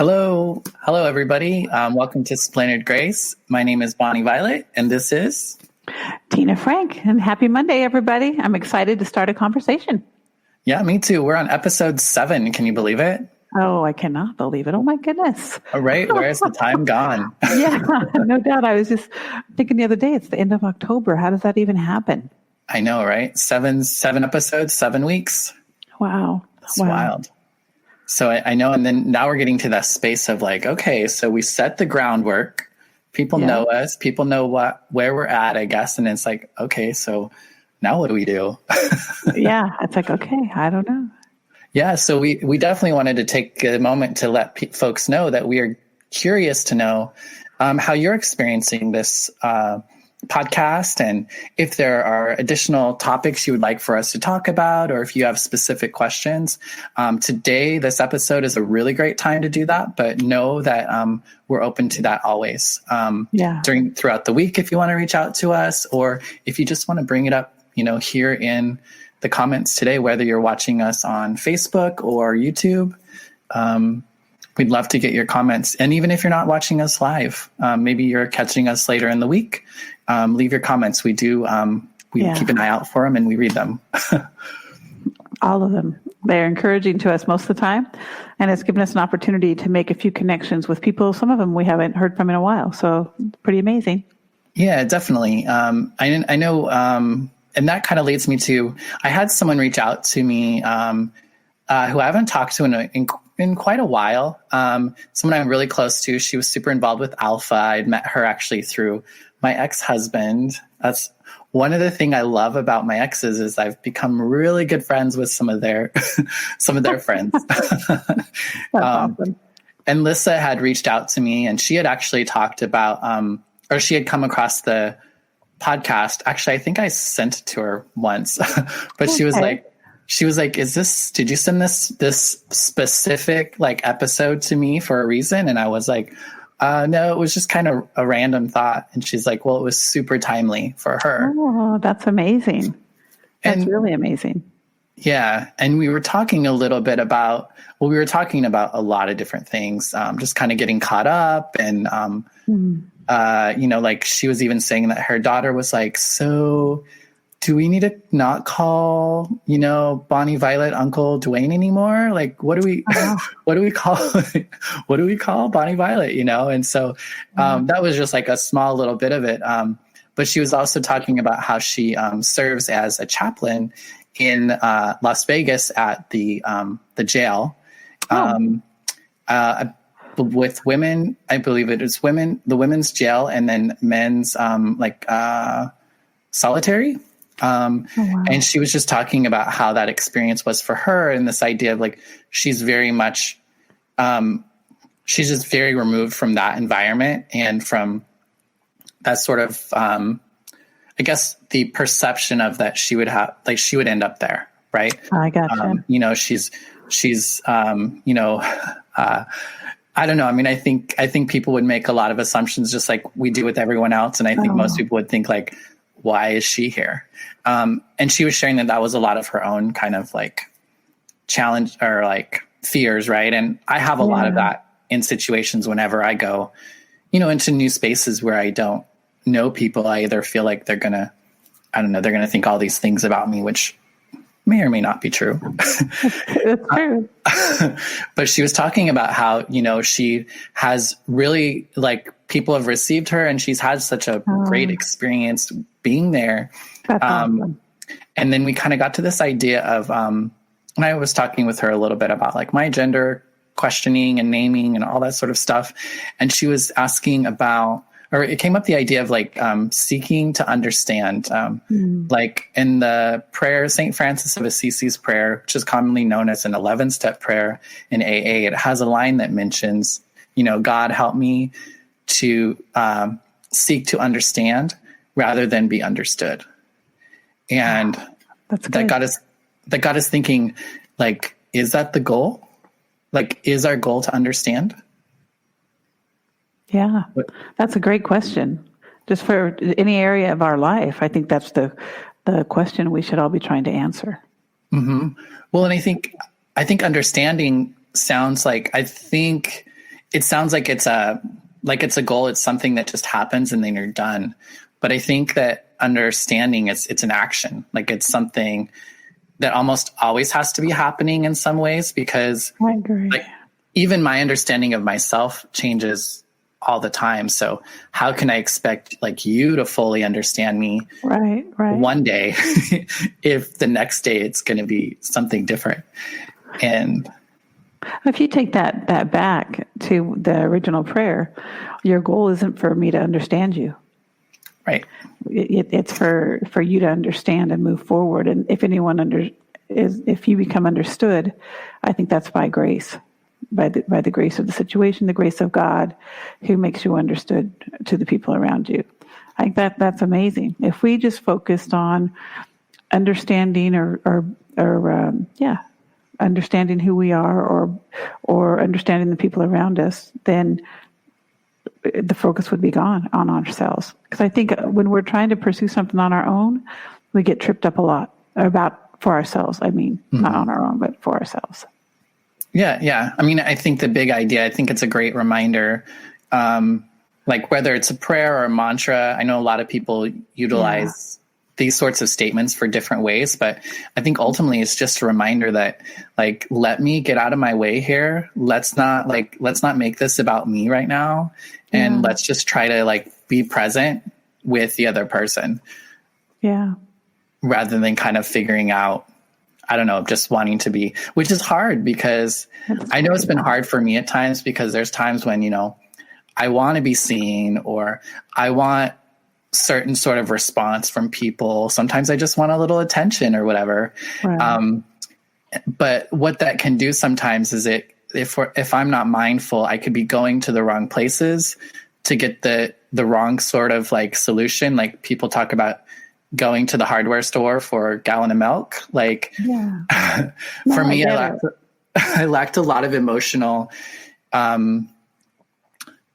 Hello, everybody. Welcome to Splintered Grace. My name is Bonnie Violet, and this is Tina Frank. And happy Monday, everybody. I'm excited to start a conversation. Yeah, me too. We're on episode 7. Can you believe it? Oh, I cannot believe it. Oh, my goodness. All right. Where has the time gone? Yeah, no doubt. I was just thinking the other day, it's the end of October. How does that even happen? I know, right? Seven episodes, 7 weeks. Wow. It's wild. So I know. And then now we're getting to that space of like, okay, so we set the groundwork. People know us. People know where we're at, I guess. And it's like, okay, so now what do we do? Yeah, it's like, okay, I don't know. Yeah, so we definitely wanted to take a moment to let folks know that we are curious to know how you're experiencing this podcast, and if there are additional topics you would like for us to talk about, or if you have specific questions. Today, this episode is a really great time to do that, but know that we're open to that always. Throughout the week, if you want to reach out to us, or if you just want to bring it up, here in the comments today, whether you're watching us on Facebook or YouTube. We'd love to get your comments. And even if you're not watching us live, maybe you're catching us later in the week, leave your comments. We do, keep an eye out for them and we read them. All of them. They're encouraging to us most of the time. And it's given us an opportunity to make a few connections with people. Some of them we haven't heard from in a while. So pretty amazing. Yeah, definitely. I know, and that kind of leads me to, I had someone reach out to me who I haven't talked to in quite a while. Someone I'm really close to. She was super involved with Alpha. I'd met her actually through my ex-husband. That's one of the things I love about my exes is I've become really good friends with some of their friends. That's awesome. And Lissa had reached out to me, and she had actually talked about, or she had come across the podcast. Actually, I think I sent it to her once, but okay. She was like, did you send this specific episode to me for a reason? And I was like, no, it was just kind of a random thought. And she's like, well, it was super timely for her. Oh, that's amazing. That's really amazing. Yeah. And we were talking a little bit about, a lot of different things, just kind of getting caught up. And, she was even saying that her daughter was like, so do we need to not call, Bonnie Violet Uncle Duane anymore? Like, what do we call Bonnie Violet, And so, that was just like a small little bit of it. But she was also talking about how she, serves as a chaplain in, Las Vegas at the jail, with women. I believe it is the women's jail, and then men's, solitary. And she was just talking about how that experience was for her, and this idea of she's very much, she's just very removed from that environment and from that sort of, I guess the perception of that she would have, she would end up there. Right. I gotcha. She's, I don't know. I mean, I think people would make a lot of assumptions just like we do with everyone else. And I think most people would think why is she here? And she was sharing that was a lot of her own kind of challenge or fears. Right. And I have a lot of that in situations whenever I go, into new spaces where I don't know people. I either feel like they're going to think all these things about me, which may or may not be true. It's true. But she was talking about how, she has really people have received her and she's had such a great experience being there. That's awesome. And then we kind of got to this idea of, and I was talking with her a little bit about my gender questioning and naming and all that sort of stuff. And she was asking about, or it came up the idea of seeking to understand, in the prayer, St. Francis of Assisi's prayer, which is commonly known as an 11-step prayer in AA. It has a line that mentions, God help me to seek to understand rather than be understood. And that got us thinking, is that the goal? Is our goal to understand? Yeah, that's a great question. Just for any area of our life, I think that's the question we should all be trying to answer. Mm-hmm. Well, and I think understanding sounds like, I think it sounds like it's a goal. It's something that just happens and then you're done. But I think that understanding it's an action. Like it's something that almost always has to be happening in some ways, because I agree. Like even my understanding of myself changes all the time. So how can I expect like you to fully understand me right one day if the next day it's going to be something different? And if you take that back to the original prayer, your goal isn't for me to understand you. Right. It's for you to understand and move forward. And if if you become understood, I think that's by grace, by the grace of the situation, the grace of God, who makes you understood to the people around you. I think that's amazing. If we just focused on understanding understanding who we are, or understanding the people around us, then the focus would be gone on ourselves. Because I think when we're trying to pursue something on our own, we get tripped up a lot for ourselves. I mean, not on our own, but for ourselves. Yeah. I mean, I think the big idea, I think it's a great reminder, like whether it's a prayer or a mantra. I know a lot of people utilize these sorts of statements for different ways, but I think ultimately it's just a reminder that like, let me get out of my way here. Let's not make this about me right now. And let's just try to like be present with the other person. Yeah. Rather than kind of figuring out, I don't know, just wanting to be, which is hard because I know it's been hard for me at times, because there's times when, I want to be seen, or I want certain sort of response from people. Sometimes I just want a little attention or whatever. Right. But what that can do sometimes is if I'm not mindful, I could be going to the wrong places to get the wrong sort of like solution. Like people talk about going to the hardware store for a gallon of milk. Like for me, I lacked a lot of emotional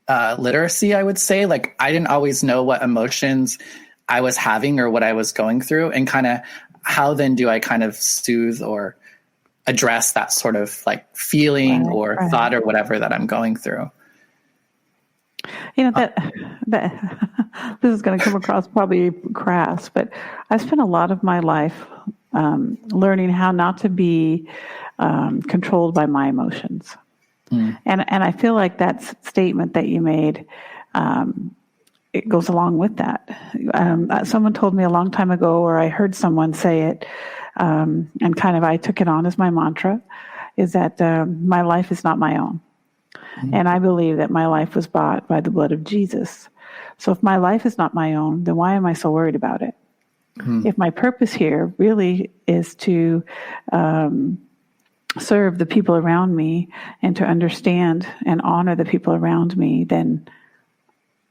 literacy, I would say. Like I didn't always know what emotions I was having or what I was going through, and kind of how then do I kind of soothe or address that sort of like feeling or thought or whatever that I'm going through. That this is going to come across probably crass, but I spent a lot of my life learning how not to be controlled by my emotions. And I feel like that statement that you made, it goes along with that. Someone told me a long time ago, or I heard someone say it, and kind of I took it on as my mantra, is that my life is not my own. And I believe that my life was bought by the blood of Jesus. So if my life is not my own, then why am I so worried about it? If my purpose here really is to serve the people around me and to understand and honor the people around me, then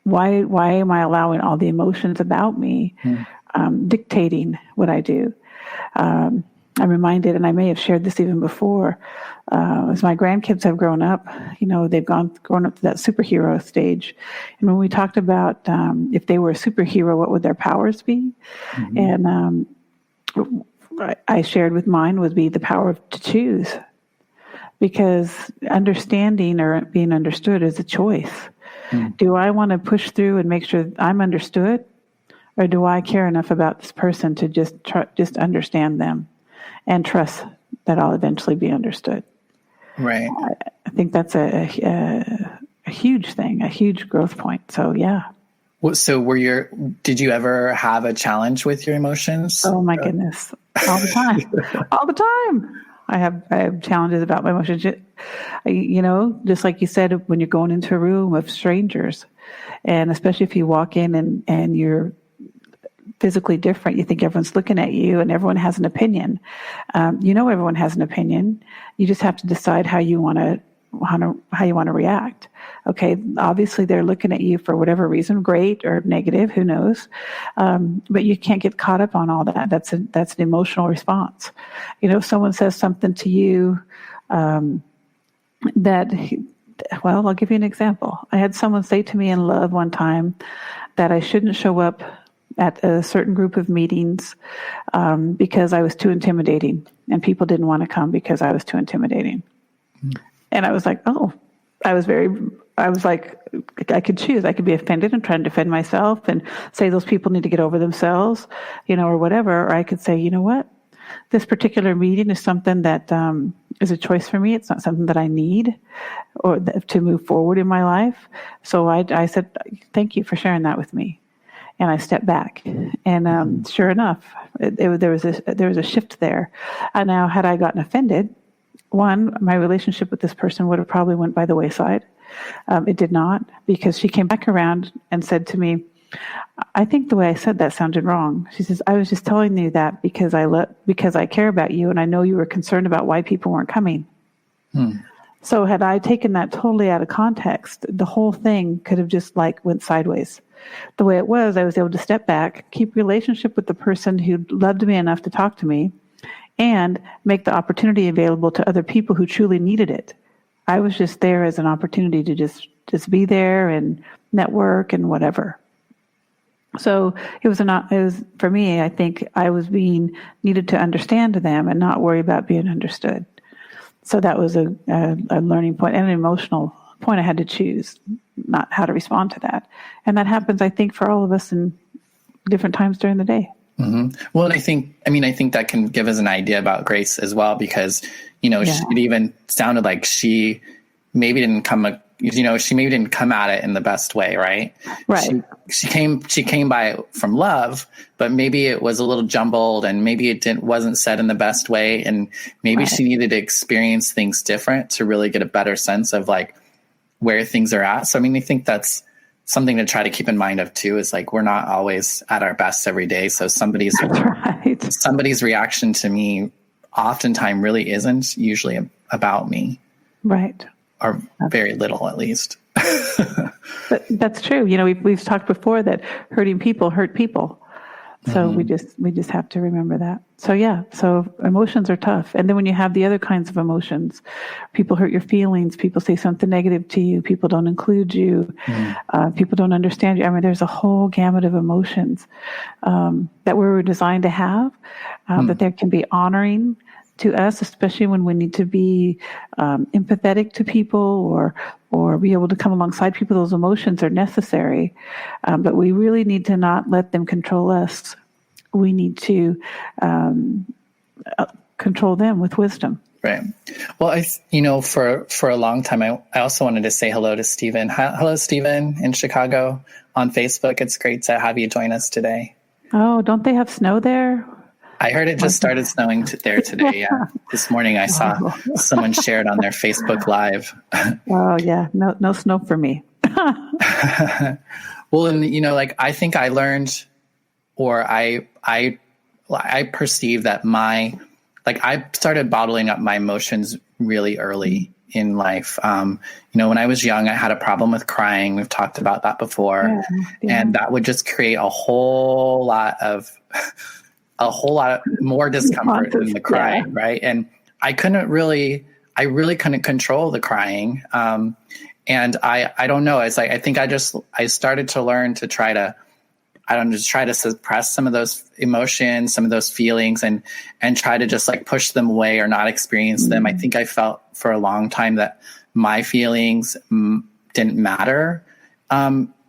why am I allowing all the emotions about me dictating what I do? I'm reminded, and I may have shared this even before, as my grandkids have grown up, they've grown up to that superhero stage. And when we talked about if they were a superhero, what would their powers be? And I shared with mine would be the power to choose, because understanding or being understood is a choice. Do I want to push through and make sure I'm understood, or do I care enough about this person to just understand them and trust that I'll eventually be understood? Right. I think that's a huge thing, a huge growth point. So, yeah. So did you ever have a challenge with your emotions? Oh my goodness. All the time. All the time. I have challenges about my emotions. Just like you said, when you're going into a room of strangers, and especially if you walk in and you're physically different, you think everyone's looking at you and everyone has an opinion. Everyone has an opinion. You just have to decide how you want to react. Okay, obviously they're looking at you for whatever reason, great or negative, who knows? But you can't get caught up on all that. That's an emotional response. If someone says something to you I'll give you an example. I had someone say to me in love one time that I shouldn't show up at a certain group of meetings because I was too intimidating, and people didn't want to come because I was too intimidating. And I was like, oh, I was like, I could choose. I could be offended and try to defend myself and say those people need to get over themselves, or whatever. Or I could say, you know what? This particular meeting is something that is a choice for me. It's not something that I need or to move forward in my life. So I said, thank you for sharing that with me. And I stepped back, and sure enough, there was a shift there. And now, had I gotten offended, one, my relationship with this person would have probably went by the wayside. It did not, because she came back around and said to me, I think the way I said that sounded wrong. She says, I was just telling you that because I care about you, and I know you were concerned about why people weren't coming. So had I taken that totally out of context, the whole thing could have just went sideways. The way it was, I was able to step back, keep relationship with the person who loved me enough to talk to me, and make the opportunity available to other people who truly needed it. I was just there as an opportunity to just be there and network and whatever. So it was for me, I think I was being needed to understand them and not worry about being understood. So that was a learning point and an emotional point I had to choose, not how to respond to that. And that happens, I think, for all of us in different times during the day. Mm-hmm. Well, and I think that can give us an idea about Grace as well, because, it even sounded like she maybe didn't come at it in the best way. Right. Right. She came by it from love, but maybe it was a little jumbled, and maybe it wasn't said in the best way. And maybe she needed to experience things different to really get a better sense of where things are at. So, I think that's something to try to keep in mind of too, is we're not always at our best every day. So somebody's reaction to me oftentimes really isn't usually about me. Right. Or very little, at least. But that's true. We've talked before that hurting people hurt people. So we just have to remember that. So emotions are tough. And then when you have the other kinds of emotions, people hurt your feelings, people say something negative to you, people don't include you, people don't understand you. There's a whole gamut of emotions that we were designed to have, that there can be honoring to us, especially when we need to be empathetic to people or be able to come alongside people. Those emotions are necessary, but we really need to not let them control us. We need to control them with wisdom. Right. Well, for a long time, I also wanted to say hello to Stephen. Hello, Stephen in Chicago on Facebook. It's great to have you join us today. Oh, don't they have snow there? I heard it just started snowing there today. Yeah. This morning I saw someone shared on their Facebook Live. Oh yeah. No snow for me. Well, and I think I learned, or I perceived that I started bottling up my emotions really early in life. When I was young, I had a problem with crying. We've talked about that before. Yeah. And that would just create a whole lot of more discomfort than the crying. Yeah. Right. And I really couldn't control the crying. And I don't know. It's I think I started to learn to try to suppress some of those emotions, some of those feelings, and try to just push them away or not experience them. I think I felt for a long time that my feelings didn't matter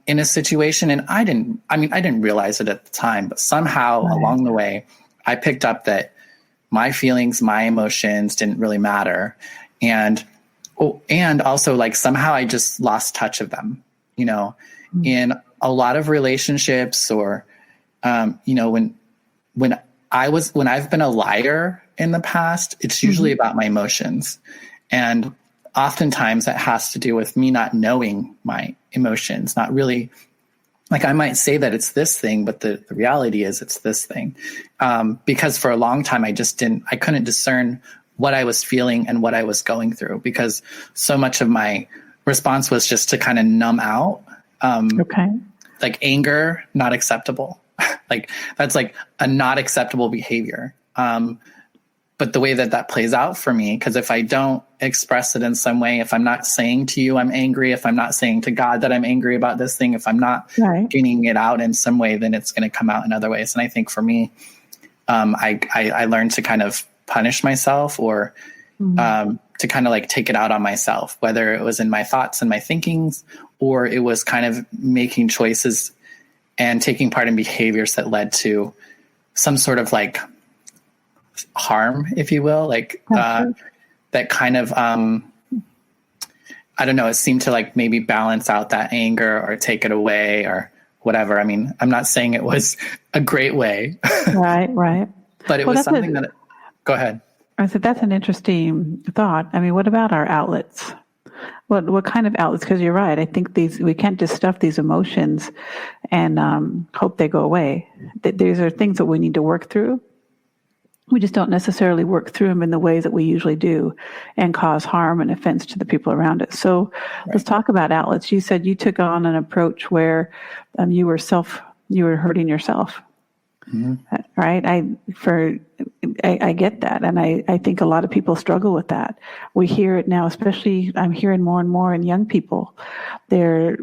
in a situation. And I didn't realize it at the time, but somehow along the way, I picked up that my feelings, my emotions didn't really matter. And also somehow I just lost touch of them, in a lot of relationships, or, when I've been a liar in the past, it's usually about my emotions. And oftentimes that has to do with me not knowing my emotions, not really, I might say that it's this thing, but the reality is it's this thing. Because for a long time, I couldn't discern what I was feeling and what I was going through, because so much of my response was just to kind of numb out. Anger, not acceptable. That's a not acceptable behavior. But the way that plays out for me, because if I don't express it in some way, if I'm not saying to you I'm angry, if I'm not saying to God that I'm angry about this thing, if I'm not getting it out in some way, then it's going to come out in other ways. And I think for me, I learned to kind of punish myself or to kind of like take it out on myself, whether it was in my thoughts and my thinkings, or it was kind of making choices and taking part in behaviors that led to some sort of like harm, if you will, like that kind of, I don't know, it seemed to like maybe balance out that anger or take it away or whatever. I mean, I'm not saying it was a great way. Right. But it was something that, go ahead. I said, that's an interesting thought. I mean, what about our outlets? What kind of outlets? Because you're right. I think we can't just stuff these emotions and hope they go away. These are things that we need to work through. We just don't necessarily work through them in the ways that we usually do and cause harm and offense to the people around us. So Let's talk about outlets. You said you took on an approach where you were hurting yourself. Mm-hmm. Right. I get that. And I think a lot of people struggle with that. We hear it now, especially I'm hearing more and more in young people. They're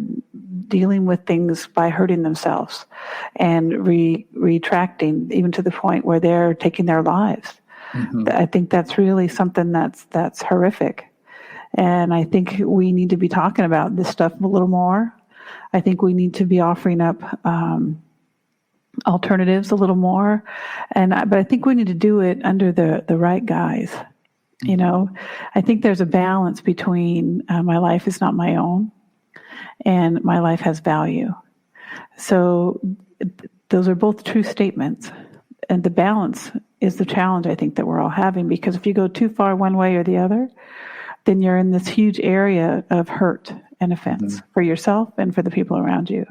dealing with things by hurting themselves and retracting even to the point where they're taking their lives. Mm-hmm. I think that's really something that's horrific. And I think we need to be talking about this stuff a little more. I think we need to be offering up, alternatives a little more, but I think we need to do it under the right guise. You know, I think there's a balance between my life is not my own and my life has value. So those are both true statements, and the balance is the challenge I think that we're all having, because if you go too far one way or the other, then you're in this huge area of hurt and offense for yourself and for the people around you.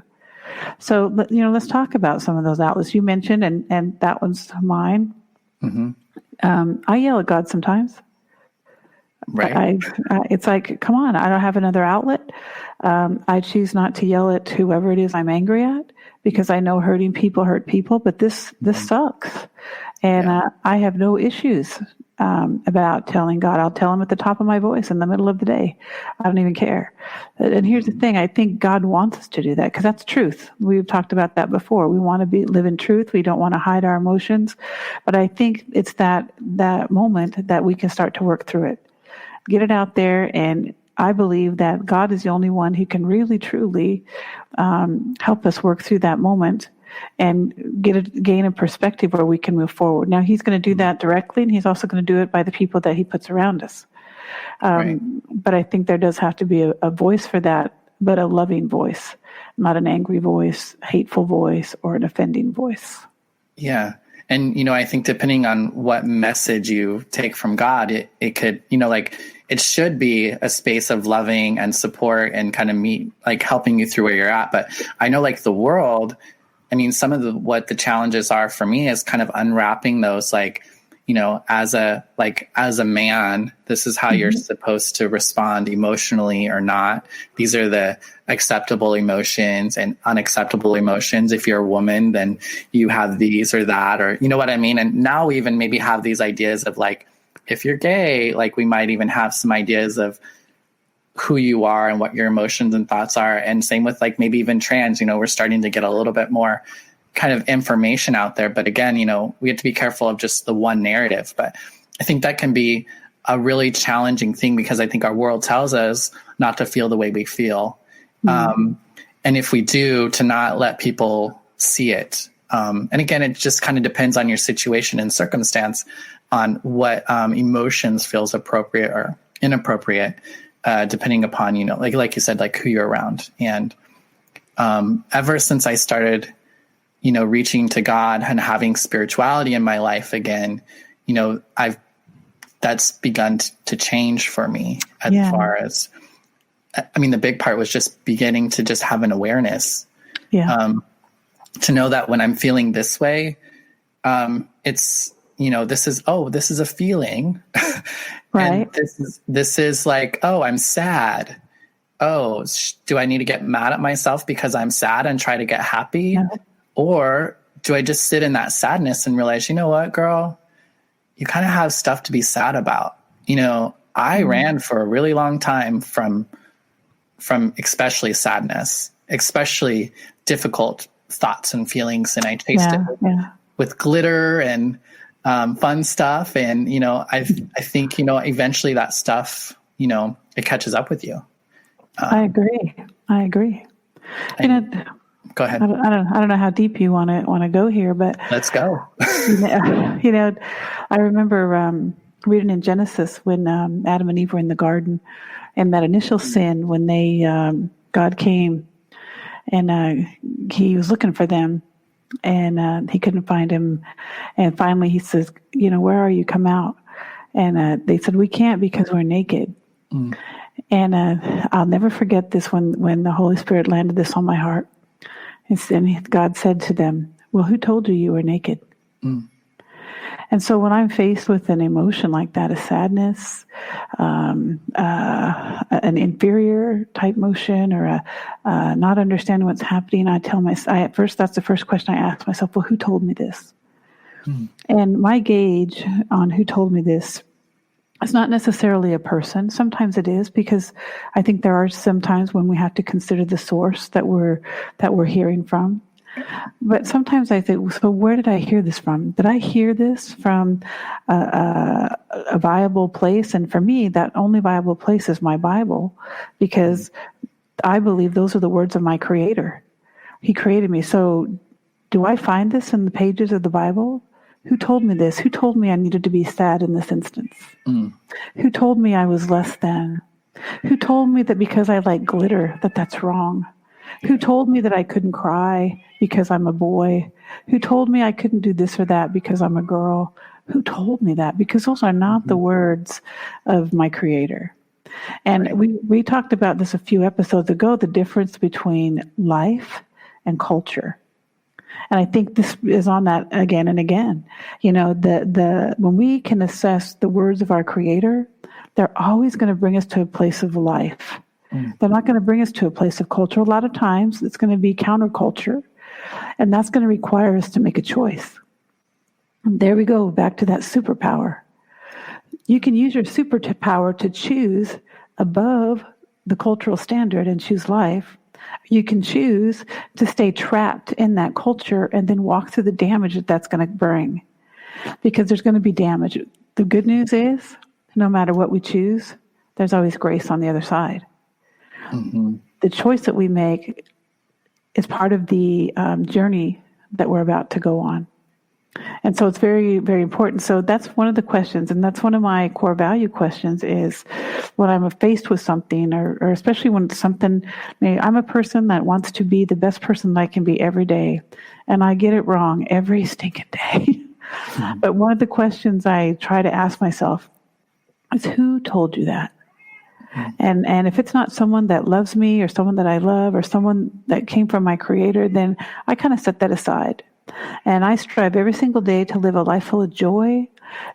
So, let's talk about some of those outlets you mentioned, and that one's mine. Mm-hmm. I yell at God sometimes. Right. It's like, come on, I don't have another outlet. I choose not to yell at whoever it is I'm angry at, because I know hurting people hurt people, but this sucks. And I have no issues about telling God. I'll tell him at the top of my voice in the middle of the day. I don't even care. And here's the thing. I think God wants us to do that, because that's truth. We've talked about that before. We want to live in truth. We don't want to hide our emotions. But I think it's that moment that we can start to work through it. Get it out there. And I believe that God is the only one who can really, truly help us work through that moment and gain a perspective where we can move forward. Now, he's going to do that directly, and he's also going to do it by the people that he puts around us. But I think there does have to be a voice for that, but a loving voice, not an angry voice, hateful voice, or an offending voice. Yeah. And, I think depending on what message you take from God, it could, it should be a space of loving and support and kind of helping you through where you're at. But I know the world, some of what the challenges are for me is kind of unwrapping those, as a man, this is how you're supposed to respond emotionally or not. These are the acceptable emotions and unacceptable emotions. If you're a woman, then you have these or that, or you know what I mean? And now we even maybe have these ideas of if you're gay, we might even have some ideas of who you are and what your emotions and thoughts are. And same with maybe even trans, we're starting to get a little bit more kind of information out there. But again, we have to be careful of just the one narrative. But I think that can be a really challenging thing, because I think our world tells us not to feel the way we feel. And if we do, to not let people see it. And again, it just kind of depends on your situation and circumstance on what emotions feels appropriate or inappropriate, depending upon, like you said, who you're around. And ever since I started, reaching to God and having spirituality in my life again, that's begun to change for me as far as, the big part was just beginning to just have an awareness, to know that when I'm feeling this way, it's, this is a feeling, right? And this is I'm sad. Oh, do I need to get mad at myself because I'm sad and try to get happy? Yeah. Or do I just sit in that sadness and realize, you know what, girl, you kind of have stuff to be sad about. I ran for a really long time from especially sadness, especially difficult thoughts and feelings. And I chased it with glitter and, fun stuff. And, I think, eventually that stuff, it catches up with you. I agree. Go ahead. I don't know how deep you want to go here, but let's go. I remember reading in Genesis when Adam and Eve were in the garden, and that initial sin when God came and he was looking for them, and he couldn't find him, and finally he says, "Where are you? Come out." And they said, "We can't because we're naked." Mm. And I'll never forget this when the Holy Spirit landed this on my heart. And God said to them, "Well, who told you you were naked?" Mm. And so when I'm faced with an emotion like that, a sadness, an inferior type motion, or a not understanding what's happening, at first, that's the first question I ask myself, well, who told me this? Mm. And my gauge on who told me this, it's not necessarily a person. Sometimes it is, because I think there are some times when we have to consider the source that we're hearing from. But sometimes I think, so where did I hear this from? Did I hear this from a viable place? And for me, that only viable place is my Bible, because I believe those are the words of my Creator. He created me. So do I find this in the pages of the Bible? Who told me this? Who told me I needed to be sad in this instance? Mm. Who told me I was less than? Who told me that because I like glitter, that's wrong? Who told me that I couldn't cry because I'm a boy? Who told me I couldn't do this or that because I'm a girl? Who told me that? Because those are not the words of my Creator. And right. we talked about this a few episodes ago, the difference between life and culture. And I think this is on that again and again. When we can assess the words of our Creator, they're always going to bring us to a place of life. Mm. They're not going to bring us to a place of culture. A lot of times it's going to be counterculture, and that's going to require us to make a choice. And there we go, back to that superpower. You can use your superpower to choose above the cultural standard and choose life. You can choose to stay trapped in that culture and then walk through the damage that's going to bring, because there's going to be damage. The good news is, no matter what we choose, there's always grace on the other side. Mm-hmm. The choice that we make is part of the journey that we're about to go on. And so it's very, very important. So that's one of the questions, and that's one of my core value questions, is when I'm faced with something, or especially when it's something, I'm a person that wants to be the best person that I can be every day, and I get it wrong every stinking day. Mm-hmm. But one of the questions I try to ask myself is, who told you that? Mm-hmm. And if it's not someone that loves me, or someone that I love, or someone that came from my Creator, then I kind of set that aside. And I strive every single day to live a life full of joy,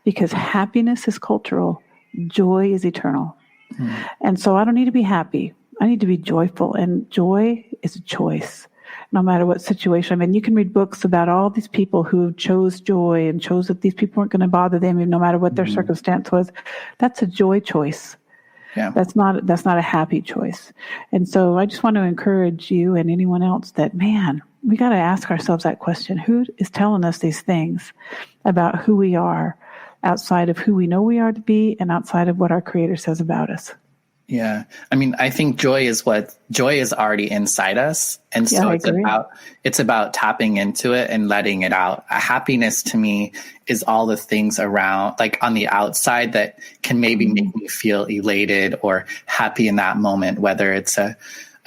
because happiness is cultural, joy is eternal. Mm. And so I don't need to be happy. I need to be joyful. And joy is a choice, no matter what situation I'm in. You can read books about all these people who chose joy and chose that these people weren't going to bother them, no matter what their circumstance was. That's a joy choice. Yeah. That's not a happy choice. And so I just want to encourage you and anyone else that, man, we got to ask ourselves that question. Who is telling us these things about who we are, outside of who we know we are to be, and outside of what our Creator says about us? Yeah. I mean, I think joy is already inside us. And so it's about tapping into it and letting it out. Happiness to me is all the things around, like on the outside, that can maybe make me feel elated or happy in that moment, whether it's a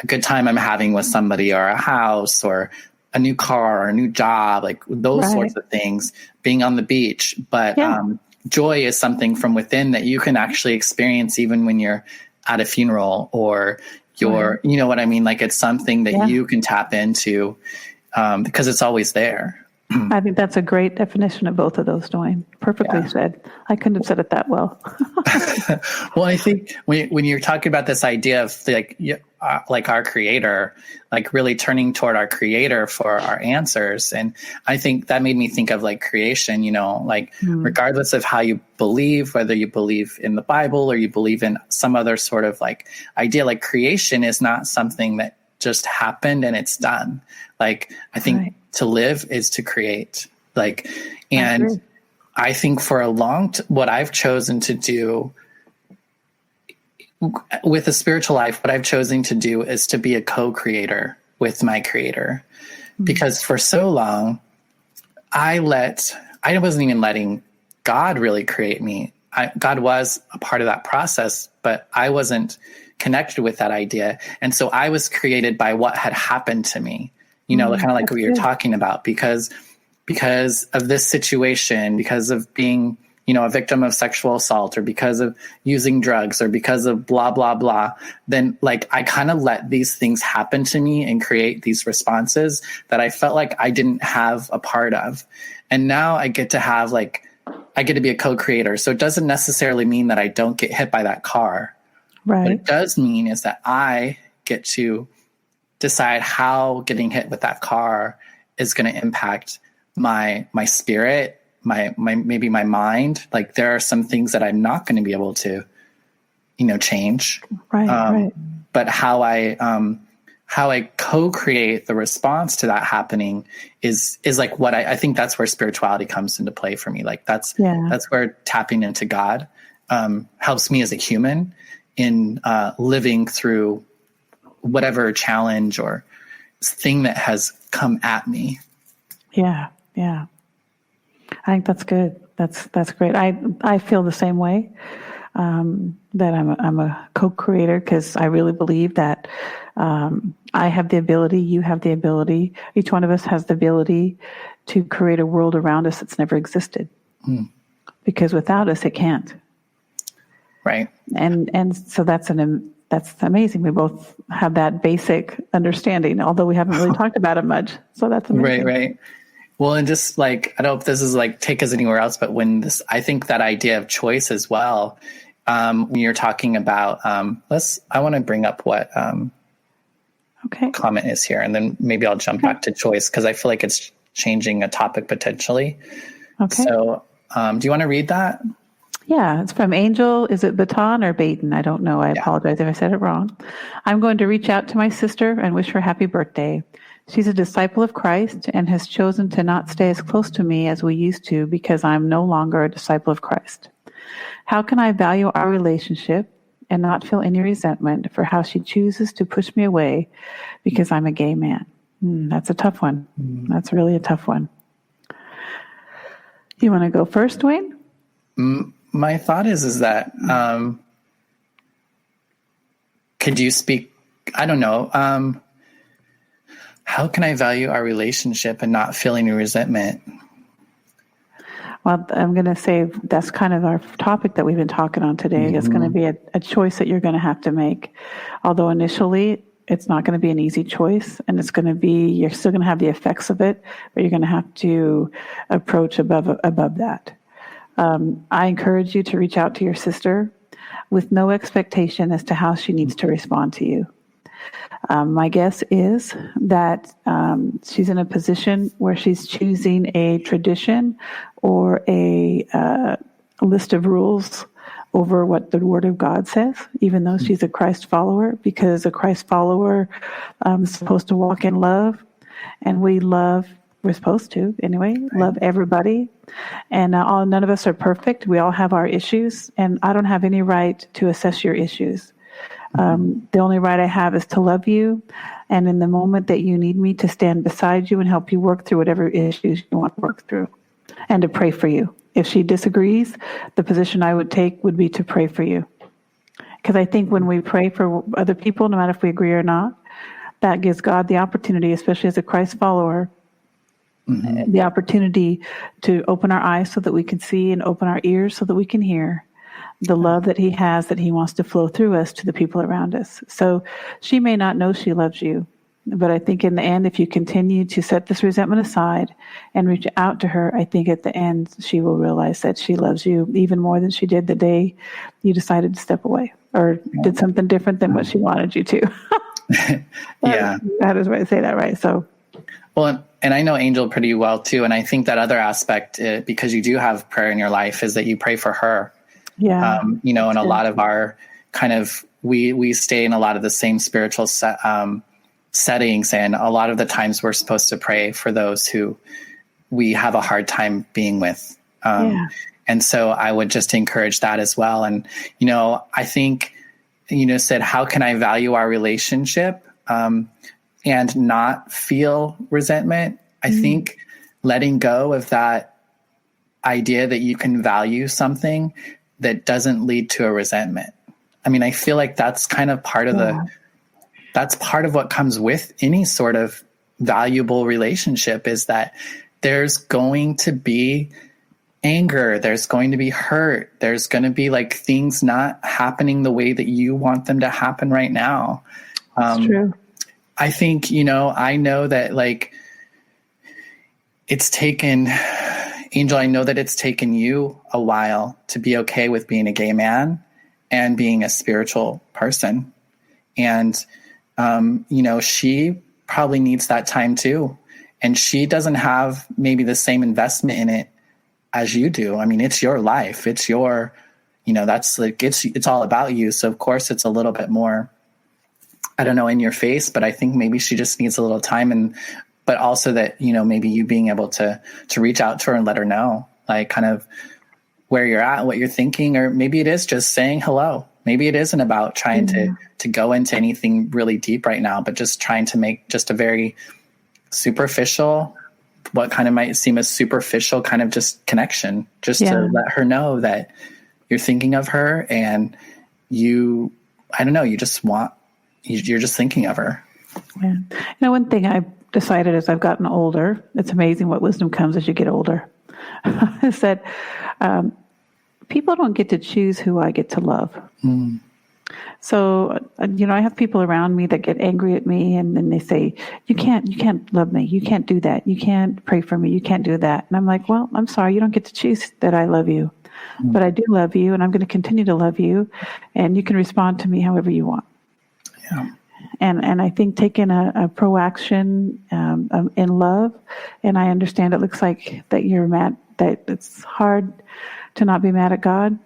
good time I'm having with somebody, or a house, or a new car, or a new job, like those sorts of things, being on the beach. But joy is something from within that you can actually experience even when you're at a funeral, or you know what I mean? Like, it's something that you can tap into, because it's always there. I think that's a great definition of both of those, Duane. Perfectly said. I couldn't have said it that well. Well, I think when you're talking about this idea of like our Creator, like really turning toward our Creator for our answers. And I think that made me think of like creation, regardless of how you believe, whether you believe in the Bible or you believe in some other sort of like idea, like creation is not something that just happened and it's done. Like, I think to live is to create, and I think for what I've chosen to do with a spiritual life, what I've chosen to do is to be a co-creator with my creator. Because for so long, I wasn't even letting God really create me. God was a part of that process, but I wasn't connected with that idea. And so I was created by what had happened to me, kind of like what you're talking about, because of this situation, because of being, a victim of sexual assault, or because of using drugs, or because of blah, blah, blah, then like I kind of let these things happen to me and create these responses that I felt like I didn't have a part of. And now I get to be a co-creator. So it doesn't necessarily mean that I don't get hit by that car. Right. What it does mean is that I get to decide how getting hit with that car is going to impact my spirit, my maybe my mind. Like there are some things that I'm not going to be able to, change. Right. But how I co-create the response to that happening is like what I think that's where spirituality comes into play for me. Like that's where tapping into God helps me as a human in living through whatever challenge or thing that has come at me. Yeah. I think that's good. That's great. I feel the same way. That I'm a co-creator, because I really believe that I have the ability, you have the ability, each one of us has the ability to create a world around us that's never existed. Because without us, it can't. Right. And so that's amazing. We both have that basic understanding, although we haven't really talked about it much. So that's amazing. Right. Well, and just like, I don't know if this is like take us anywhere else, but I think that idea of choice as well, when you're talking about, I want to bring up what comment is here, and then maybe I'll jump back to choice, because I feel like it's changing a topic potentially. Okay. So do you want to read that? Yeah, it's from Angel. Is it Baton or Baton? I don't know. I apologize if I said it wrong. I'm going to reach out to my sister and wish her happy birthday. She's a disciple of Christ and has chosen to not stay as close to me as we used to because I'm no longer a disciple of Christ. How can I value our relationship and not feel any resentment for how she chooses to push me away because I'm a gay man? That's a tough one. That's really a tough one. You want to go first, Duane? My thought is that, could you speak, I don't know, how can I value our relationship and not feel any resentment? Well, I'm going to say that's kind of our topic that we've been talking on today. It's going to be a choice that you're going to have to make. Although initially it's not going to be an easy choice, and it's going to be, you're still going to have the effects of it, but you're going to have to approach above that. I encourage you to reach out to your sister with no expectation as to how she needs to respond to you. My guess is that she's in a position where she's choosing a tradition or a list of rules over what the Word of God says, even though she's a Christ follower, because a Christ follower is supposed to walk in love, and we're supposed to anyway, love everybody. And none of us are perfect. We all have our issues, and I don't have any right to assess your issues. The only right I have is to love you, and in the moment that you need me, to stand beside you and help you work through whatever issues you want to work through, and to pray for you. If she disagrees, the position I would take would be to pray for you. Because I think when we pray for other people, no matter if we agree or not, that gives God the opportunity, especially as a Christ follower, the opportunity to open our eyes so that we can see, and open our ears so that we can hear the love that he has, that he wants to flow through us to the people around us. So she may not know she loves you, but I think in the end, if you continue to set this resentment aside and reach out to her, I think at the end she will realize that she loves you even more than she did the day you decided to step away or did something different than what she wanted you to. Yeah. How does I say that right? So, well, and I know Angel pretty well too. And I think that other aspect, because you do have prayer in your life, is that you pray for her. Yeah. And a lot of our kind of, we stay in a lot of the same spiritual settings. And a lot of the times we're supposed to pray for those who we have a hard time being with, And so I would just encourage that as well. And, I think, said, how can I value our relationship and not feel resentment? I think letting go of that idea that you can value something that doesn't lead to a resentment. I mean, I feel like that's kind of part of that's part of what comes with any sort of valuable relationship, is that there's going to be anger, there's going to be hurt, there's going to be like things not happening the way that you want them to happen right now. That's true. I think, I know that like it's taken, Angel, I know that it's taken you a while to be okay with being a gay man and being a spiritual person. And, she probably needs that time too. And she doesn't have maybe the same investment in it as you do. I mean, it's your life. It's your, that's like, it's all about you. So of course it's a little bit more, I don't know, in your face, but I think maybe she just needs a little time, but also that, maybe you being able to reach out to her and let her know, like kind of where you're at, what you're thinking, or maybe it is just saying hello. Maybe it isn't about trying to go into anything really deep right now, but just trying to make just a very superficial, what kind of might seem a superficial kind of just connection, just to let her know that you're thinking of her and you're just thinking of her. Yeah. One thing I've decided as I've gotten older, it's amazing what wisdom comes as you get older, is that people don't get to choose who I get to love. So, I have people around me that get angry at me, and then they say, you can't love me. You can't do that. You can't pray for me. You can't do that. And I'm like, well, I'm sorry. You don't get to choose that I love you, but I do love you, and I'm going to continue to love you, and you can respond to me however you want. Yeah. And I think taking a pro-action in love, and I understand it looks like that you're mad, that it's hard to not be mad at God.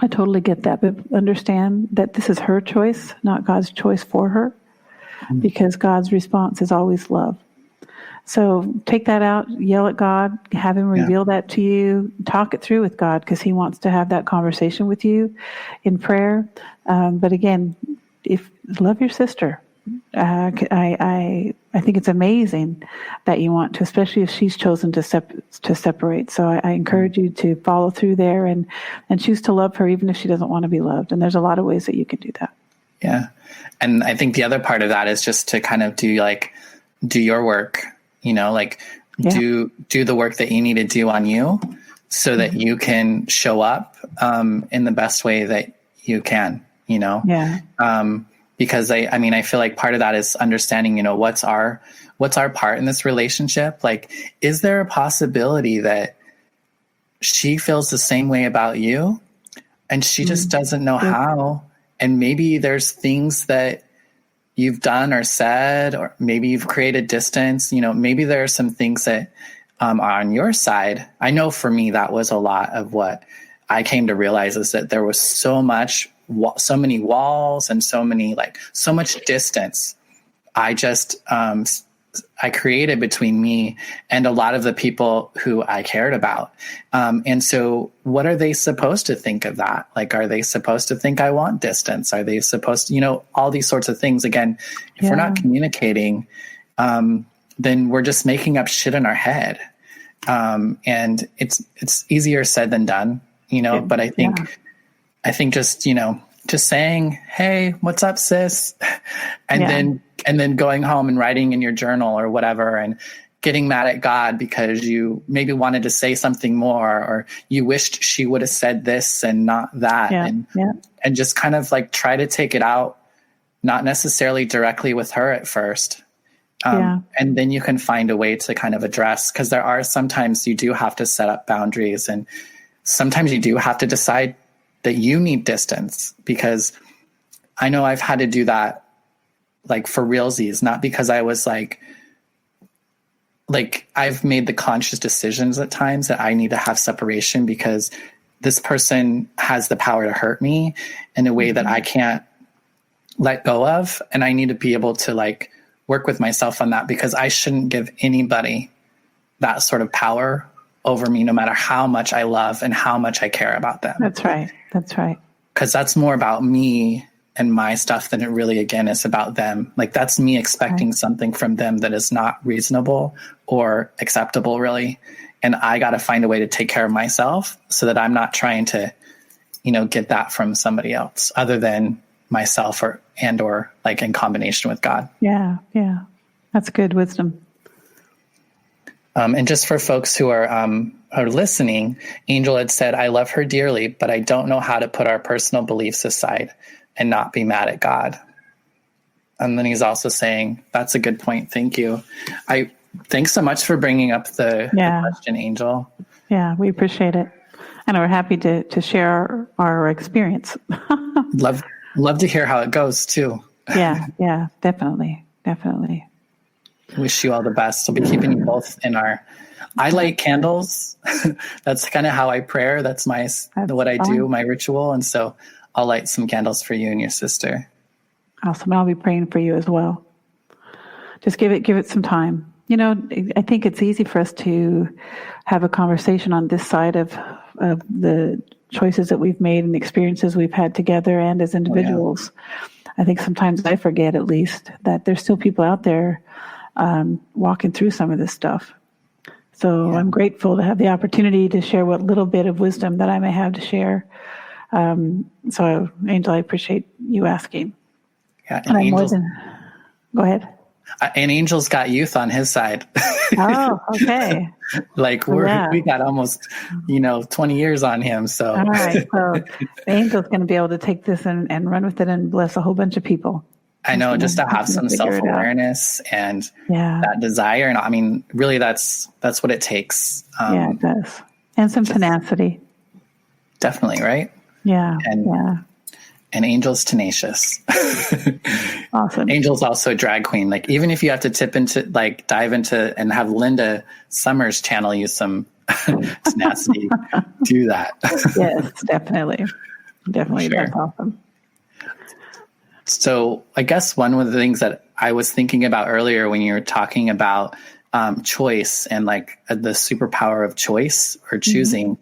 I totally get that, but understand that this is her choice, not God's choice for her, because God's response is always love. So take that out, yell at God, have him reveal that to you, talk it through with God, because he wants to have that conversation with you in prayer. But again, love your sister. I think it's amazing that you want to, especially if she's chosen to separate. So I encourage you to follow through there and choose to love her, even if she doesn't want to be loved. And there's a lot of ways that you can do that. Yeah. And I think the other part of that is just to kind of do your work, do the work that you need to do on you so that you can show up in the best way that you can, because I feel like part of that is understanding, what's our part in this relationship? Like, is there a possibility that she feels the same way about you and she just doesn't know how? And maybe there's things that you've done or said, or maybe you've created distance, maybe there are some things that are on your side. I know for me, that was a lot of what I came to realize, is that there was so many walls and so much distance I created between me and a lot of the people who I cared about. And so what are they supposed to think of that? Like, are they supposed to think I want distance? Are they supposed to, all these sorts of things? Again, if we're not communicating, then we're just making up shit in our head. And it's easier said than done, but I think just, just saying, hey, what's up, sis? And then going home and writing in your journal or whatever, and getting mad at God because you maybe wanted to say something more, or you wished she would have said this and not that. And just kind of like try to take it out, not necessarily directly with her at first. And then you can find a way to kind of address, because there are sometimes you do have to set up boundaries, and sometimes you do have to decide that you need distance, because I know I've had to do that, like for realsies, not because I was like I've made the conscious decisions at times that I need to have separation because this person has the power to hurt me in a way that I can't let go of. And I need to be able to work with myself on that, because I shouldn't give anybody that sort of power over me, no matter how much I love and how much I care about them. That's right. That's right. Because that's more about me and my stuff than it really, again, is about them. Like, that's me expecting something from them that is not reasonable or acceptable, really. And I got to find a way to take care of myself so that I'm not trying to, get that from somebody else other than myself or like in combination with God. Yeah. Yeah. That's good wisdom. And just for folks who are listening, Angel had said, I love her dearly, but I don't know how to put our personal beliefs aside and not be mad at God. And then he's also saying, that's a good point. Thank you. Thanks so much for bringing up the question, Angel. Yeah, we appreciate it. And we're happy to share our experience. Love to hear how it goes too. Yeah, definitely. Wish you all the best. I'll be keeping you both I light candles. That's kind of how I pray. That's what I do, my ritual. And so I'll light some candles for you and your sister. Awesome. I'll be praying for you as well. Just give it some time. I think it's easy for us to have a conversation on this side of the choices that we've made and the experiences we've had together and as individuals. I think sometimes I forget, at least, that there's still people out there walking through some of this stuff. So I'm grateful to have the opportunity to share what little bit of wisdom that I may have to share. So, Angel, I appreciate you asking. Yeah, and go ahead. And Angel's got youth on his side. Oh, okay. Like we got almost, 20 years on him. So, all right. So Angel's going to be able to take this and run with it and bless a whole bunch of people. I know, just to have some self-awareness and that desire. And I mean, really that's what it takes. It does. And some tenacity. Definitely. Right. Yeah. And Angel's tenacious. Awesome. Angel's also a drag queen. Like, even if you have to dive into and have Linda Summers channel you some tenacity, do that. Yes, definitely. Sure. That's awesome. So I guess one of the things that I was thinking about earlier when you were talking about choice and like the superpower of choice or choosing,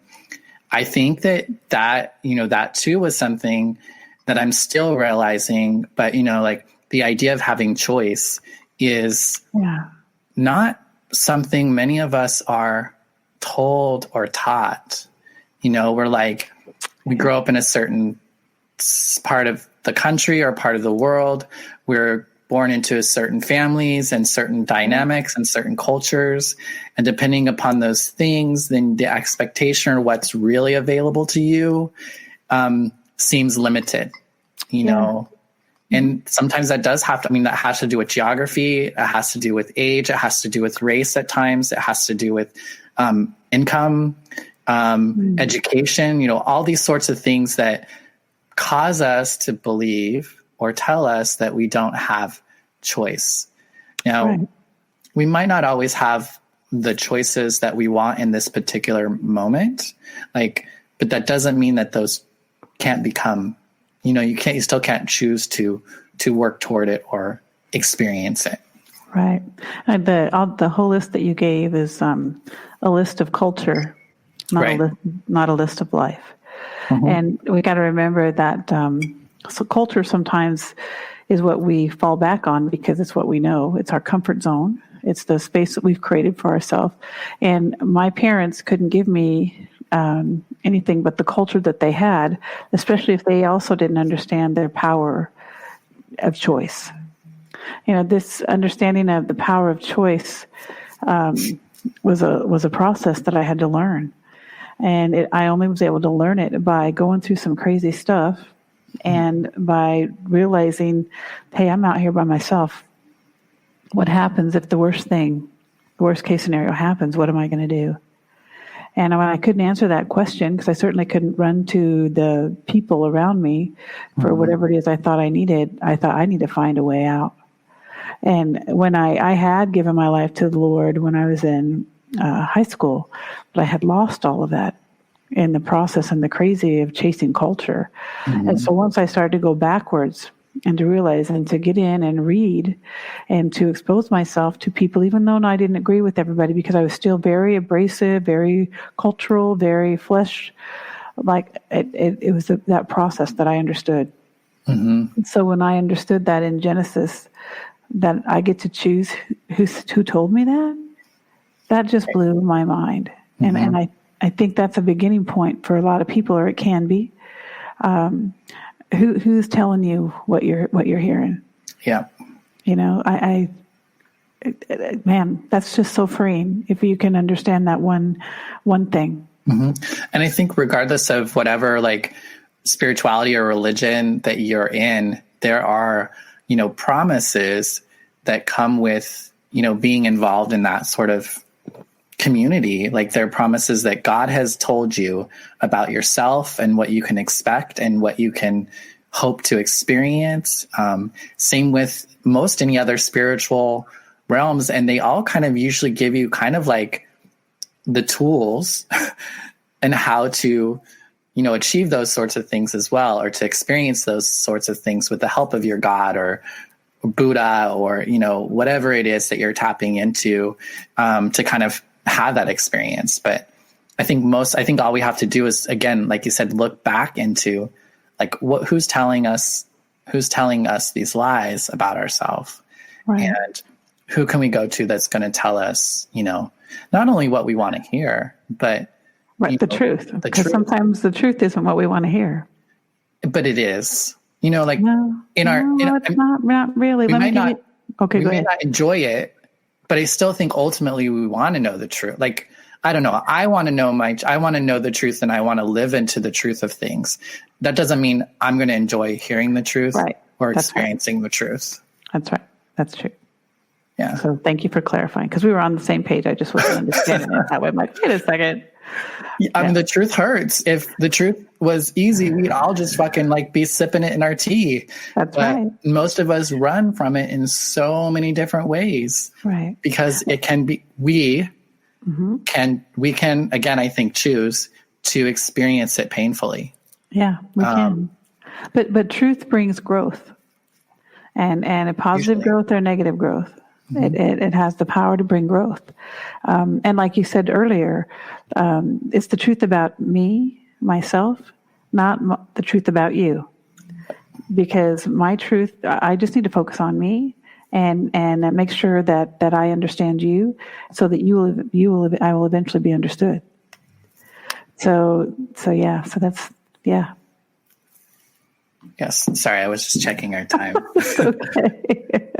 I think that too was something that I'm still realizing, but like the idea of having choice is not something many of us are told or taught. We're like, we grow up in a certain part of the country or part of the world. We're born into certain families and certain dynamics and certain cultures. And depending upon those things, then the expectation or what's really available to you seems limited, know. And sometimes that does have to, that has to do with geography. It has to do with age. It has to do with race at times. It has to do with income, education, all these sorts of things that cause us to believe or tell us that we don't have choice. Now, we might not always have the choices that we want in this particular moment, but that doesn't mean that those can't become, you still can't choose to work toward it or experience it. Right. The whole list that you gave is a list of culture, not a list of life. And we got to remember that so culture sometimes is what we fall back on because it's what we know. It's our comfort zone. It's the space that we've created for ourselves. And my parents couldn't give me anything but the culture that they had, especially if they also didn't understand their power of choice. This understanding of the power of choice was a process that I had to learn. And I only was able to learn it by going through some crazy stuff and by realizing, hey, I'm out here by myself. What happens if the worst case scenario happens? What am I going to do? And when I couldn't answer that question, because I certainly couldn't run to the people around me for whatever it is I thought I needed, I thought I need to find a way out. And when I had given my life to the Lord when I was in high school, but I had lost all of that in the process and the crazy of chasing culture. And so once I started to go backwards and to realize and to get in and read and to expose myself to people, even though I didn't agree with everybody, because I was still very abrasive, very cultural, very flesh. Like it was that process that I understood. Mm-hmm. So when I understood that in Genesis, that I get to choose who told me that just blew my mind. Mm-hmm. And I think that's a beginning point for a lot of people, or it can be. Who's telling you what you're hearing? Yeah. Man, that's just so freeing if you can understand that one thing. Mm-hmm. And I think regardless of whatever like spirituality or religion that you're in, there are, promises that come with, being involved in that sort of community. Like there are promises that God has told you about yourself and what you can expect and what you can hope to experience. Same with most any other spiritual realms. And they all kind of usually give you kind of like the tools and how to, achieve those sorts of things as well, or to experience those sorts of things with the help of your God or Buddha or, whatever it is that you're tapping into, to kind of have that experience. But I think all we have to do is, again, like you said, look back into like who's telling us these lies about ourselves, right? And who can we go to that's going to tell us, not only what we want to hear, but the truth. Because sometimes the truth isn't what we want to hear. But it is, like it's not really. We may not enjoy it, but I still think ultimately we want to know the truth. Like, I don't know. I want to know the truth, and I want to live into the truth of things. That doesn't mean I'm going to enjoy hearing the truth or experiencing the truth. That's right. That's true. Yeah. So thank you for clarifying, because we were on the same page. I just wasn't understanding it that way. I'm like, wait a second. I mean, the truth hurts. If the truth was easy, we'd all just fucking like be sipping it in our tea. That's right. Most of us run from it in so many different ways. Right. Because it can be, we can, again, I think, choose to experience it painfully. Yeah, we can. But truth brings growth, and a positive growth or negative growth. Mm-hmm. It has the power to bring growth. And like you said earlier, it's the truth about me, myself, not the truth about you. Because my truth, I just need to focus on me and make sure that I understand you, so that I will eventually be understood. So that's, yeah. Yes. Sorry, I was just checking our time. Okay.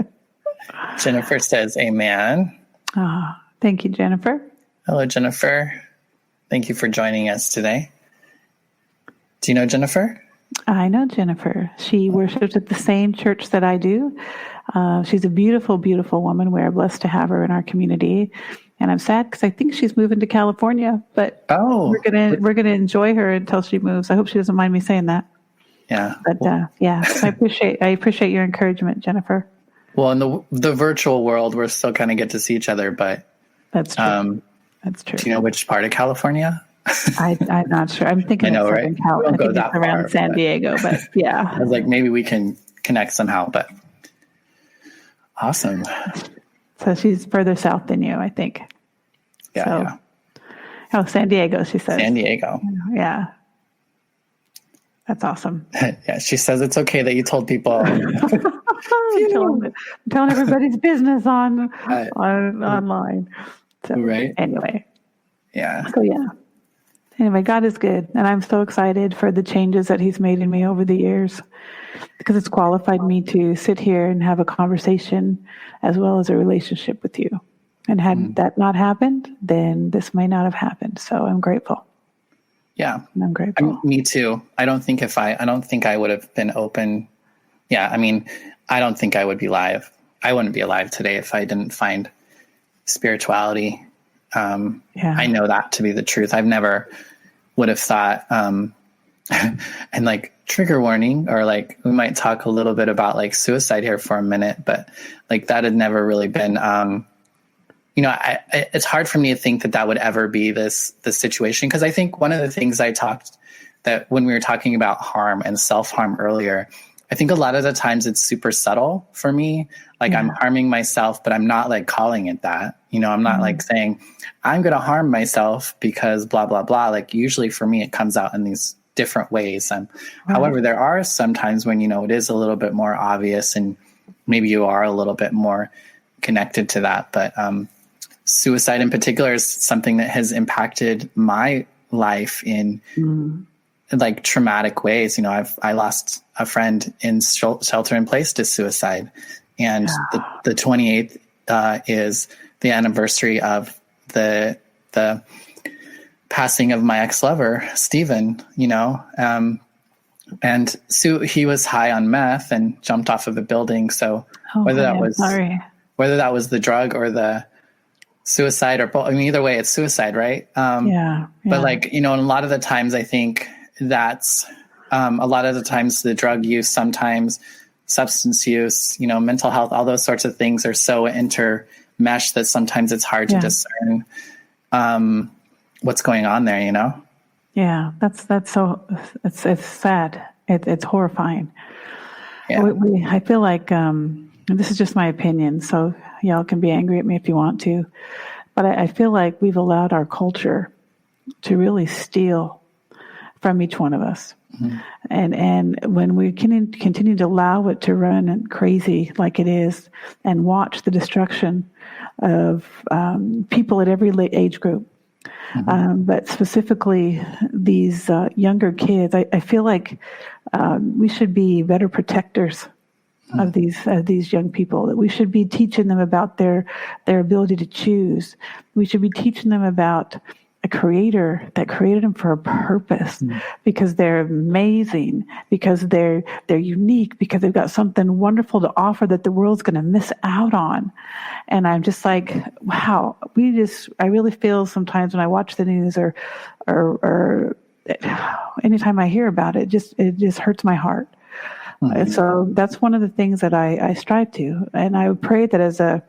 Jennifer says, amen. Oh, thank you, Jennifer. Hello, Jennifer. Thank you for joining us today. Do you know Jennifer? I know Jennifer. She worships at the same church that I do. She's a beautiful, beautiful woman. We're blessed to have her in our community. And I'm sad because I think she's moving to California, but we're gonna enjoy her until she moves. I hope she doesn't mind me saying that. Yeah. But I appreciate your encouragement, Jennifer. Well, in the virtual world, we're still kind of get to see each other, but that's true. That's true. Do you know which part of California? I'm not sure. I'm thinking I know, right? I think it's around San Diego, but yeah. I was like, maybe we can connect somehow, but awesome. So she's further south than you, I think. Yeah. Oh, San Diego, she says. San Diego. Yeah. That's awesome. Yeah, she says it's okay that you told people. I'm telling everybody's business online. So, right. Anyway. Yeah. So yeah. Anyway, God is good, and I'm so excited for the changes that He's made in me over the years, because it's qualified me to sit here and have a conversation as well as a relationship with you. And had that not happened, then this may not have happened. So I'm grateful. Yeah. I'm grateful. Me too. I don't think I would have been open. Yeah. I mean, I don't think I would be live. I wouldn't be alive today if I didn't find spirituality. I know that to be the truth. I've never would have thought, and like trigger warning, or like, we might talk a little bit about like suicide here for a minute, but like that had never really been, it's hard for me to think that would ever be this situation. Cause I think one of the things that when we were talking about harm and self-harm earlier, I think a lot of the times it's super subtle for me. Like I'm harming myself, but I'm not like calling it that. I'm not like saying I'm going to harm myself because blah, blah, blah. Like usually for me, it comes out in these different ways. However, there are some times when, it is a little bit more obvious and maybe you are a little bit more connected to that. But suicide in particular is something that has impacted my life in like traumatic ways. I lost a friend in shelter in place to suicide, and the 28th is the anniversary of the passing of my ex-lover, Stephen, and so he was high on meth and jumped off of a building. So whether that was the drug or the suicide or both, either way, it's suicide, right? But like, and a lot of the times I think that's a lot of the times the drug use, sometimes substance use, mental health, all those sorts of things are so intermeshed that sometimes it's hard to discern what's going on there, Yeah, that's so, it's sad. It's horrifying. Yeah. I feel like, this is just my opinion, so y'all can be angry at me if you want to, but I feel like we've allowed our culture to really steal from each one of us. Mm-hmm. And when we can continue to allow it to run crazy like it is and watch the destruction of people at every age group, but specifically these younger kids, I feel like we should be better protectors of these young people. That we should be teaching them about their ability to choose. We should be teaching them about a creator that created them for a purpose, because they're amazing, because they're unique, because they've got something wonderful to offer that the world's going to miss out on. And I'm just like, wow, I really feel sometimes when I watch the news or anytime I hear about it, it just hurts my heart. And so that's one of the things that I strive to. And I would pray that as a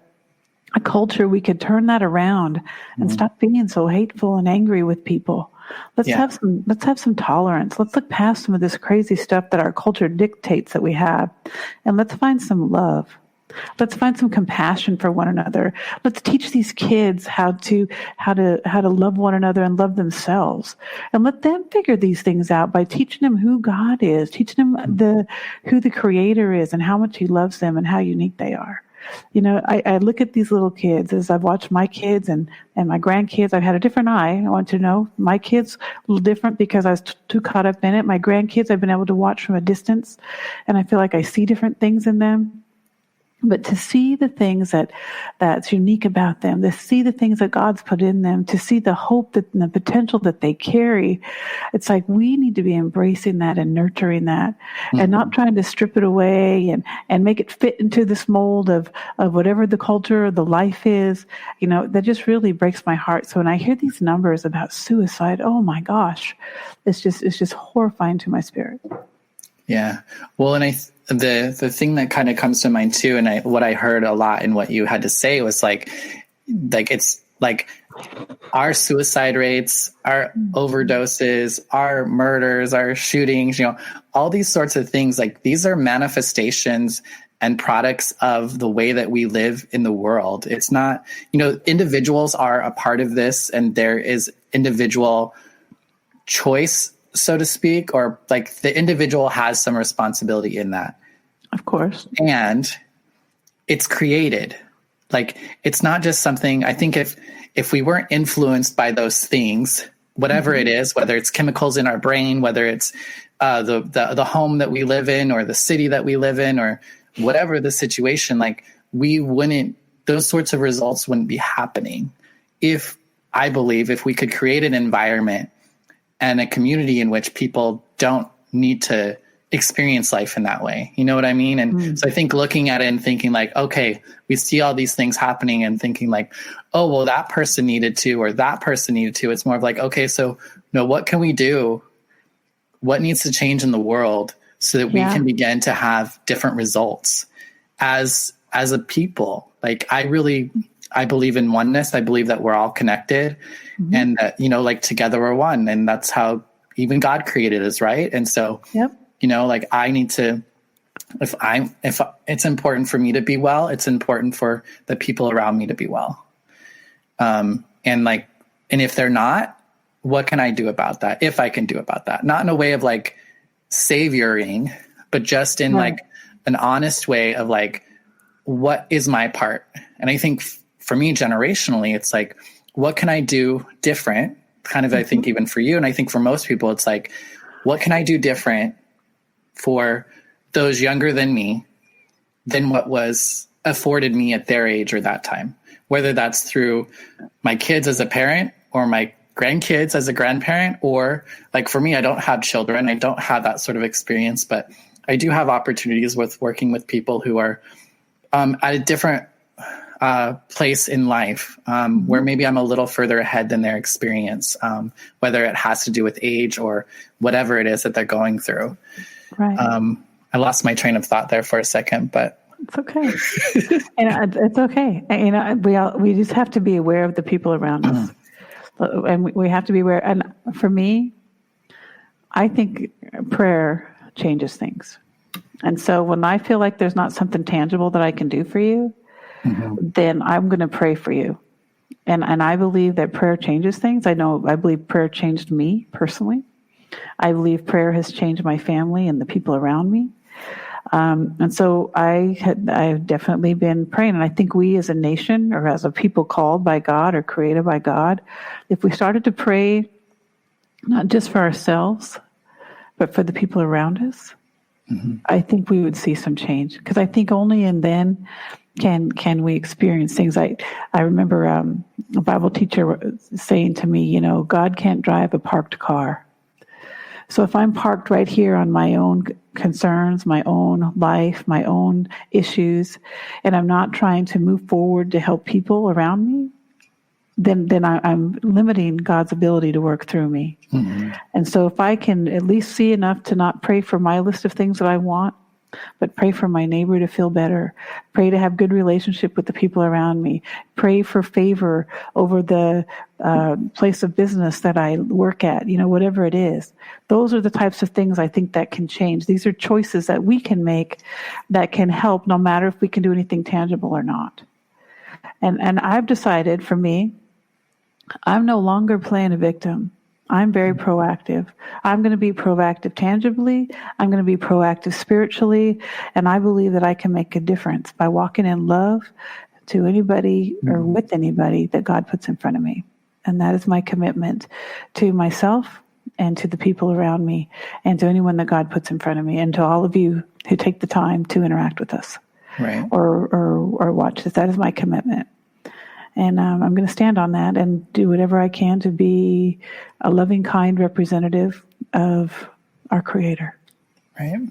culture, we could turn that around and stop being so hateful and angry with people. Let's have some tolerance. Let's look past some of this crazy stuff that our culture dictates that we have, and let's find some love. Let's find some compassion for one another. Let's teach these kids how to love one another and love themselves, and let them figure these things out by teaching them who God is, teaching them who the Creator is, and how much He loves them and how unique they are. I look at these little kids as I've watched my kids and my grandkids. I've had a different eye. I want to know my kids a little different because I was too caught up in it. My grandkids I've been able to watch from a distance, and I feel like I see different things in them. But to see the things that's unique about them, to see the things that God's put in them, to see the hope and the potential that they carry, it's like we need to be embracing that and nurturing that, and not trying to strip it away and make it fit into this mold of whatever the culture or the life is. That just really breaks my heart. So when I hear these numbers about suicide, oh my gosh, it's just horrifying to my spirit. Yeah. Well, and the thing that kind of comes to mind too, and what I heard a lot in what you had to say was like it's like our suicide rates, our overdoses, our murders, our shootings, all these sorts of things, like these are manifestations and products of the way that we live in the world. It's not, individuals are a part of this, and there is individual choice, so to speak, or like the individual has some responsibility in that. Of course. And it's created. Like, it's not just something, I think if we weren't influenced by those things, whatever it is, whether it's chemicals in our brain, whether it's the home that we live in or the city that we live in or whatever the situation, like those sorts of results wouldn't be happening I believe if we could create an environment and a community in which people don't need to experience life in that way. You know what I mean? And so I think looking at it and thinking like, okay, we see all these things happening and thinking like, oh, well, that person needed to, or that person needed to. It's more of like, okay, so what can we do? What needs to change in the world so that we can begin to have different results as a people? Like, I believe in oneness. I believe that we're all connected and that, like together we're one, and that's how even God created us. Right. And so, like I need to if it's important for me to be well, it's important for the people around me to be well. And if they're not, what can I do about that? If I can do about that, not in a way of like savioring, but just in like an honest way of like, what is my part? And I think for me, generationally, it's like, what can I do different? Kind of, I think even for you, and I think for most people, it's like, what can I do different for those younger than me than what was afforded me at their age or that time? Whether that's through my kids as a parent or my grandkids as a grandparent, or like for me, I don't have children. I don't have that sort of experience, but I do have opportunities with working with people who are at a different place in life, where maybe I'm a little further ahead than their experience, whether it has to do with age or whatever it is that they're going through. Right. I lost my train of thought there for a second, but it's okay. And it's okay. We just have to be aware of the people around us, and we have to be aware. And for me, I think prayer changes things. And so when I feel like there's not something tangible that I can do for you, then I'm going to pray for you. And I believe that prayer changes things. I believe prayer changed me personally. I believe prayer has changed my family and the people around me. And so I've definitely been praying. And I think we as a nation, or as a people called by God or created by God, if we started to pray not just for ourselves, but for the people around us, I think we would see some change. Because I think only in then can we experience things. I remember a Bible teacher saying to me, God can't drive a parked car. So if I'm parked right here on my own concerns, my own life, my own issues, and I'm not trying to move forward to help people around me, then I'm limiting God's ability to work through me. And so if I can at least see enough to not pray for my list of things that I want, but pray for my neighbor to feel better, pray to have good relationship with the people around me, pray for favor over the place of business that I work at, whatever it is. Those are the types of things I think that can change. These are choices that we can make that can help, no matter if we can do anything tangible or not. And I've decided, for me, I'm no longer playing a victim. I'm very proactive. I'm going to be proactive tangibly. I'm going to be proactive spiritually. And I believe that I can make a difference by walking in love to anybody or with anybody that God puts in front of me. And that is my commitment to myself and to the people around me and to anyone that God puts in front of me, and to all of you who take the time to interact with us, right, or watch this. That is my commitment. And I'm going to stand on that and do whatever I can to be a loving, kind representative of our Creator. Right.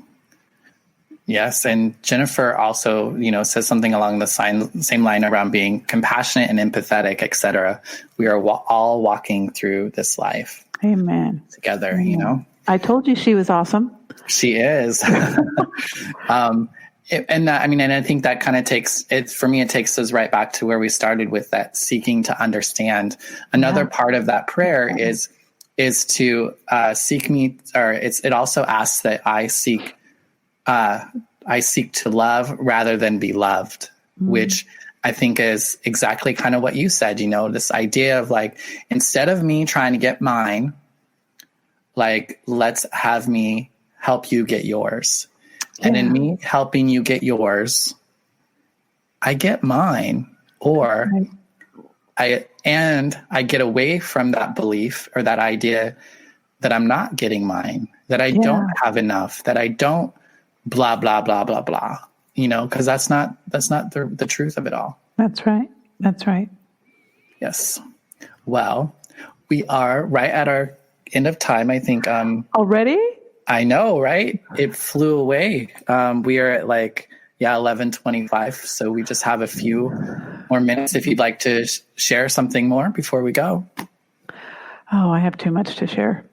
Yes. And Jennifer also, says something along the same line around being compassionate and empathetic, et cetera. We are all walking through this life. Amen. Together, Amen. I told you she was awesome. She is. And I think that kind of takes it, for me, it takes us right back to where we started with that seeking to understand. Another part of that prayer is to seek me, or it also asks that I seek to love rather than be loved, which I think is exactly kind of what you said, this idea of like, instead of me trying to get mine, like, let's have me help you get yours. And in me helping you get yours, I get mine, or I get away from that belief or that idea that I'm not getting mine, that I don't have enough, that I don't blah, blah, blah, blah, blah, because that's not the truth of it all. That's right. That's right. Yes. Well, we are right at our end of time, I think. Already? I know, right? It flew away. We are at 11:25, so we just have a few more minutes if you'd like to share something more before we go. Oh, I have too much to share.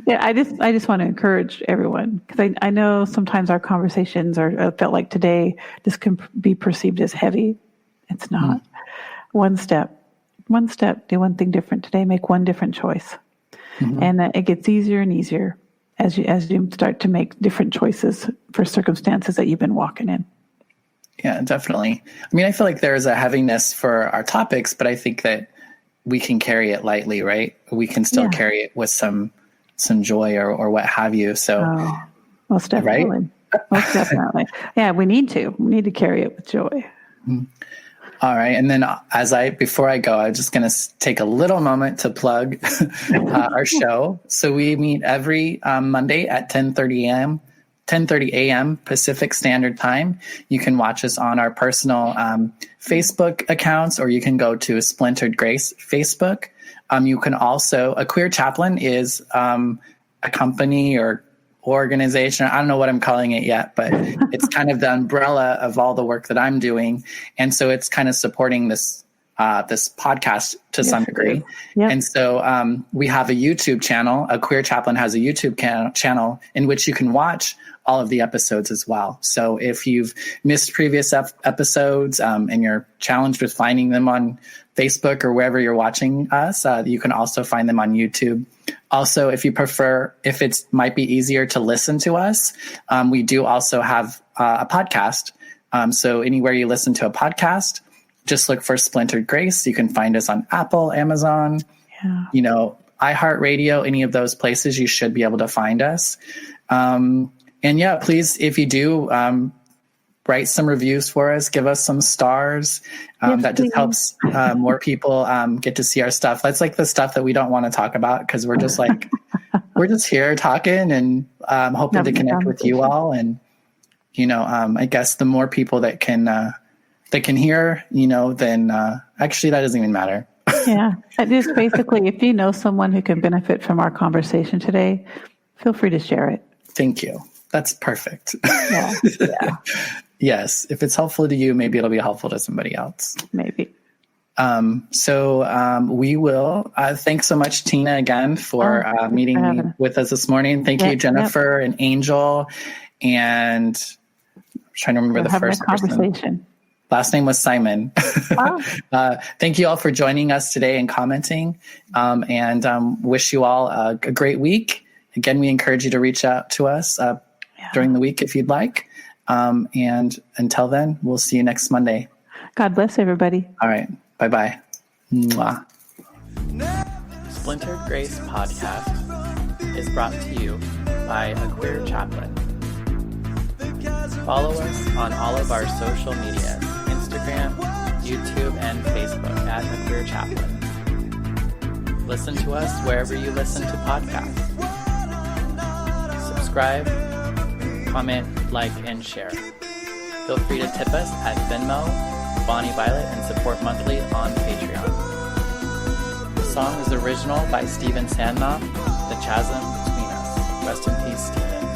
Yeah, I just want to encourage everyone, because I know sometimes our conversations felt like today, this can be perceived as heavy. It's not. One step, do one thing different today, make one different choice. And it gets easier and easier. as you start to make different choices for circumstances that you've been walking in. Yeah, definitely. I mean, I feel like there's a heaviness for our topics, but I think that we can carry it lightly, right? We can still carry it with some joy or what have you. So, most definitely. Right? Most definitely. Yeah, we need to carry it with joy. Mm-hmm. All right. And then before I go, I'm just going to take a little moment to plug our show. So we meet every Monday at 10:30 a.m. Pacific Standard Time. You can watch us on our personal Facebook accounts, or you can go to Splintered Grace Facebook. You can also, a Queer Chaplain is a company or organization. I don't know what I'm calling it yet, but it's kind of the umbrella of all the work that I'm doing. And so it's kind of supporting this podcast to some degree. Yep. And so we have a YouTube channel. A Queer Chaplain has a YouTube channel in which you can watch all of the episodes as well. So if you've missed previous episodes and you're challenged with finding them on Facebook or wherever you're watching us, you can also find them on YouTube. Also, if you prefer, if it might be easier to listen to us, we do also have a podcast. So anywhere you listen to a podcast, just look for Splintered Grace. You can find us on Apple, Amazon, iHeartRadio, any of those places. You should be able to find us. And yeah, please, if you do, write some reviews for us, give us some stars. That just helps more people get to see our stuff. That's like the stuff that we don't want to talk about because we're just like, we're just here talking and hoping to connect with you all. And, I guess the more people that can hear, then actually that doesn't even matter. Yeah. It is basically, if you know someone who can benefit from our conversation today, feel free to share it. Thank you. That's perfect. Yeah. Yes. If it's helpful to you, maybe it'll be helpful to somebody else. Maybe. So we will. Thanks so much, Tina, again, for meeting with us this morning. Thank you, Jennifer and Angel. And I'm trying to remember the first person. Last name was Simon. Thank you all for joining us today and commenting. And wish you all a great week. Again, we encourage you to reach out to us during the week if you'd like. And until then, we'll see you next Monday. God bless everybody. All right. Bye-bye. Mwah. Splintered Grace Podcast is brought to you by a Queer Chaplain. Follow us on all of our social media, Instagram, YouTube, and Facebook at a Queer Chaplain. Listen to us wherever you listen to podcasts. Subscribe, comment, like, and share. Feel free to tip us at Venmo, Bonnie Violet, and support monthly on Patreon. The song is original by Stephen Sandnoff, The Chasm Between Us. Rest in peace, Stephen.